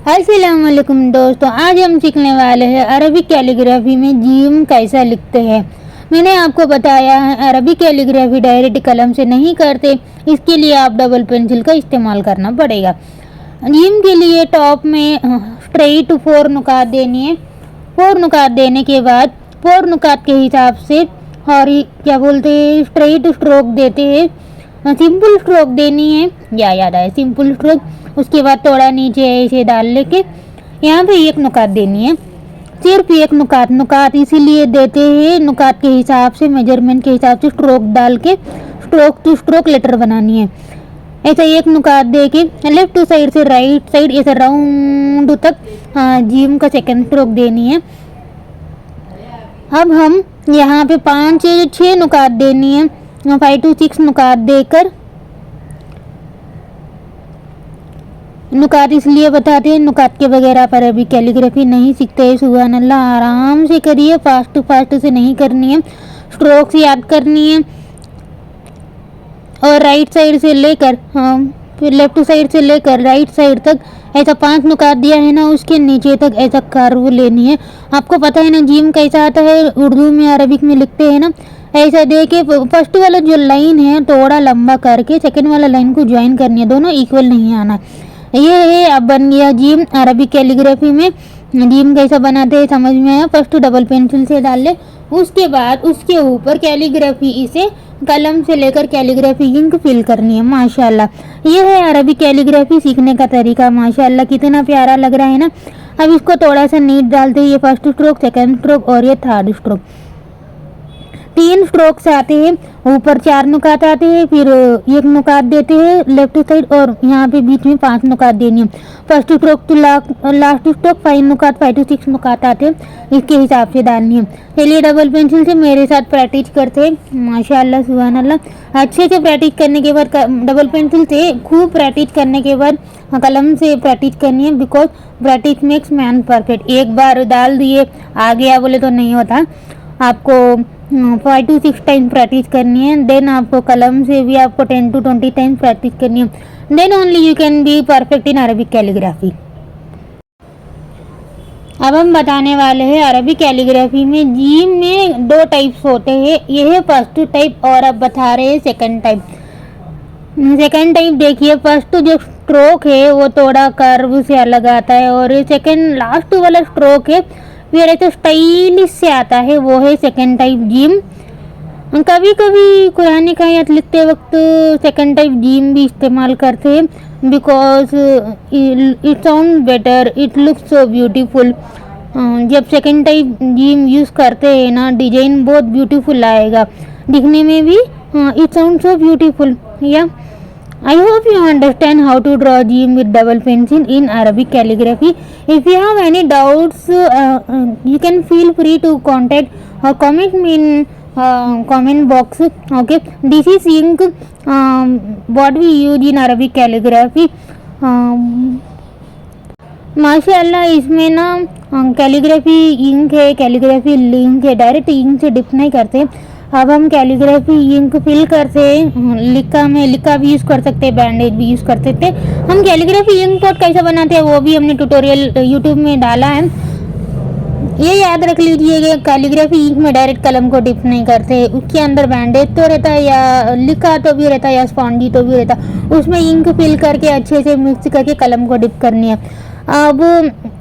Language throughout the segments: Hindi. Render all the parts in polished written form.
अस्सलाम वालेकुम दोस्तों, आज हम सीखने वाले हैं अरबिक कैलीग्राफी में जीम कैसा लिखते हैं। मैंने आपको बताया है अरबिक कैलीग्राफी डायरेक्ट कलम से नहीं करते, इसके लिए आप डबल पेंसिल का इस्तेमाल करना पड़ेगा। जीम के लिए टॉप में स्ट्रेट 4 नुकात देनी है। 4 नुकात देने के बाद 4 नुकात के हिसाब से और क्या बोलते हैं स्ट्रेट स्ट्रोक देते हैं। सिंपल स्ट्रोक देनी है, याद आया सिंपल स्ट्रोक। उसके बाद थोड़ा नीचे ऐसे डाल लेके यहाँ पे एक नुकात देनी है, सिर्फ एक नुकात इसीलिए देते हैं नुकात के हिसाब से, मेजरमेंट के हिसाब से स्ट्रोक डाल के स्ट्रोक टू स्ट्रोक लेटर बनानी है। ऐसा एक नुकात दे के लेफ्ट साइड से राइट साइड ऐसा राउंड तक जीम का सेकंड स्ट्रोक देनी है। अब हम यहाँ पे 5 से 6 नुकात देनी है, 5 to 6 नुकात देकर, नुकात इसलिए बताते हैं नुकात के बगैर आप अरबी कैलीग्राफी नहीं सीखते हैं। सुभान अल्लाह, आराम से करिए, फास्ट से नहीं करनी है, स्ट्रोक से याद करनी है। और राइट साइड से लेकर फिर लेफ्ट साइड से लेकर राइट साइड तक ऐसा 5 नुकात दिया है ना, उसके नीचे तक ऐसा कर्व लेनी है। आपको पता है ना जीम कैसा आता है, उर्दू में अरबिक में लिखते हैं ना, ऐसा दे के फर्स्ट वाला जो लाइन है थोड़ा लंबा करके सेकंड वाला लाइन को ज्वाइन करनी है, दोनों इक्वल नहीं आना। ये है, अब बन गया जीम। अरबिक कैलीग्राफी में जीम कैसा बनाते हैं समझ में आया। फर्स्ट डबल पेंसिल से डाल ले, उसके बाद उसके ऊपर कैलीग्राफी इसे कलम से लेकर कैलीग्राफी इंक फिल करनी है। माशाल्लाह, ये है अरबिक कैलीग्राफी सीखने का तरीका। माशाल्लाह, कितना प्यारा लग रहा है ना। अब इसको थोड़ा सा नीट डालते हैं, ये फर्स्ट स्ट्रोक, सेकंड स्ट्रोक और ये थर्ड स्ट्रोक। 3 स्ट्रोक्स आते हैं, ऊपर 4 नुकात आते हैं, फिर एक नुकात देते हैं लेफ्ट साइड और यहाँ पे बीच में 5 नुकात देनी है। First stroke to last stroke 5 नुकात, 5 to 6 नुकात आते हैं, इसके हिसाब से डालनी है। चलिए डबल पेंसिल से मेरे साथ प्रैक्टिस करते हैं। माशाल्लाह, सुभान अल्लाह। अच्छे से प्रैक्टिस करने के बाद, डबल पेंसिल से खूब प्रैक्टिस करने के बाद कलम से प्रैक्टिस करनी है, because practice makes man perfect. एक बार डाल दिए आ गया बोले तो नहीं होता, आपको 5 to 6 टाइम प्रैक्टिस करनी है। देन आपको कलम से भी आपको 10 to 20 टाइम प्रैक्टिस करनी है। Then only you can be perfect in Arabic calligraphy. अब हम बताने वाले हैं अरबिक कैलीग्राफी में जीम में 2 टाइप्स होते हैं। यह है फर्स्ट टाइप और अब बता रहे हैं सेकंड टाइप। सेकंड टाइप देखिए, फर्स्ट जो स्ट्रोक है वो थोड़ा कर्व से अलग आता है और सेकंड लास्ट वाला स्ट्रोक है फिर ऐसे स्टाइलिश से आता है, वो है सेकंड टाइप जीम। कभी कभी कुरान की आयत लिखते वक्त सेकंड टाइप जीम भी इस्तेमाल करते हैं, because it sound better, it looks so beautiful. जब सेकंड टाइप जीम यूज़ करते हैं ना, डिजाइन बहुत ब्यूटीफुल आएगा, दिखने में भी इट साउंड सो ब्यूटीफुल। या I hope you understand how to draw Jim with double pencil in Arabic calligraphy. If you have any doubts, you can feel free to contact or comment me in comment box. Okay, this is ink what we use in Arabic calligraphy. माशाल्लाह, इसमें ना कैलीग्राफी इंक है, कैलीग्राफी लिंक है, डायरेक्ट इंक से डिप नहीं करते। अब हम कैलीग्राफी इंक फिल करते हैं, लिक्का भी यूज़ कर सकते हैं, बैंडेज भी यूज़ कर सकते हैं। हम कैलीग्राफी इंक पॉट कैसे बनाते हैं वो भी हमने ट्यूटोरियल यूट्यूब में डाला है। ये याद रख लीजिएगा, कैलीग्राफी इंक में डायरेक्ट कलम को डिप नहीं करते, उसके अंदर बैंडेज तो रहता है या लिक्का तो भी रहता है या स्पॉन्जी तो भी रहता है, उसमें इंक फिल करके अच्छे से मिक्स करके कलम को डिप करनी है। अब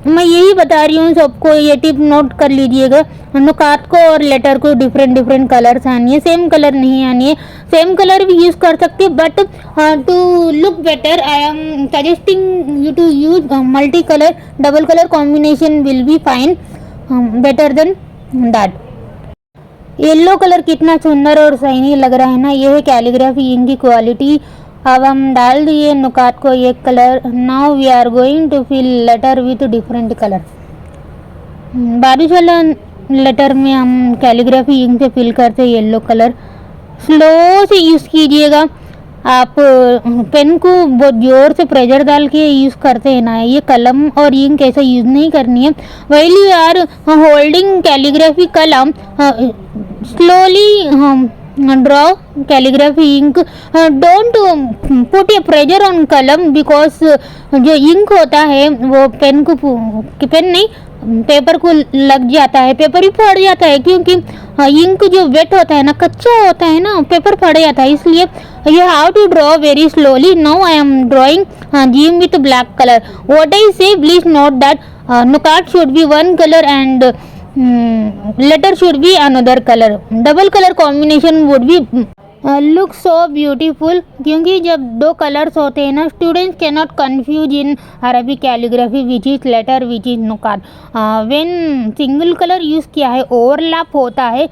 मैं यही बता रही हूँ सबको, ये टिप नोट कर लीजिएगा। नुकात को और लेटर को डिफरेंट कलर्स आनी है, सेम कलर नहीं आनी है। सेम कलर भी यूज़ कर सकते हैं, but to look better I am suggesting you to use multi colour, double colour combination will be fine, better than that. Yellow colour कितना सुंदर और शाइनी लग रहा है ना, ये है कैलीग्राफी इंक की क्वालिटी। अब हम डाल दिए नुकात को एक colour. Now we are going to fill letter with different colour. बारिश वाला लेटर में हम कैलीग्राफी इंक से फिल करते हैं येलो कलर। स्लो से यूज़ कीजिएगा, आप पेन को बहुत जोर से प्रेशर डाल के यूज़ करते हैं ना, ये कलम और इंक ऐसा यूज़ नहीं करनी है। While you are holding calligraphy kalam, slowly draw calligraphy ink, don't put a pressure on kalam because जो इंक होता है वो पेन नहीं पेपर को लग जाता है, पेपर ही फट जाता है, क्योंकि इंक जो वेट होता है ना, कच्चा होता है ना, पेपर फट जाता है, इसलिए you have to draw very slowly. Now I am drawing जीम with black colour. What I say, please note that नुकाट should be one colour and letter should be another color. Double color combination would be look so beautiful. क्योंकि जब दो कलर्स होते हैं ना, students can not confuse in Arabic calligraphy which is letter which is नुकात. व्हेन सिंगल कलर यूज़ किया है, ओवरलैप होता है,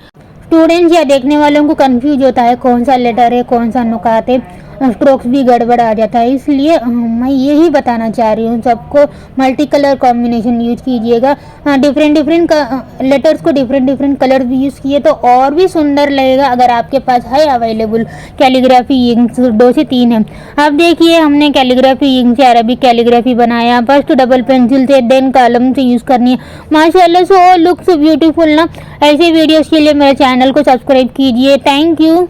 स्टूडेंट्स या देखने वालों को कंफ्यूज होता है कौन सा लेटर है कौन सा नुकात है, स्ट्रोक्स भी गड़बड़ आ जाता है. इसलिए मैं यही बताना चाह रही हूँ सबको, मल्टी कलर कॉम्बिनेशन यूज कीजिएगा. डिफरेंट लेटर्स को डिफरेंट कलर भी यूज़ किए तो और भी सुंदर लगेगा. अगर आपके पास है अवेलेबल कैलीग्राफी इंक 2 से 3 है. अब देखिए हमने कैलीग्राफी इंक से अरबिक कैलीग्राफी बनाया. फर्स्ट डबल पेंसिल से, देन कलम से यूज़ करनी है. माशाल्लाह सो लुक्स ब्यूटीफुल ना. ऐसे वीडियोज़ के लिए मेरे चैनल को सब्सक्राइब कीजिए. Thank you.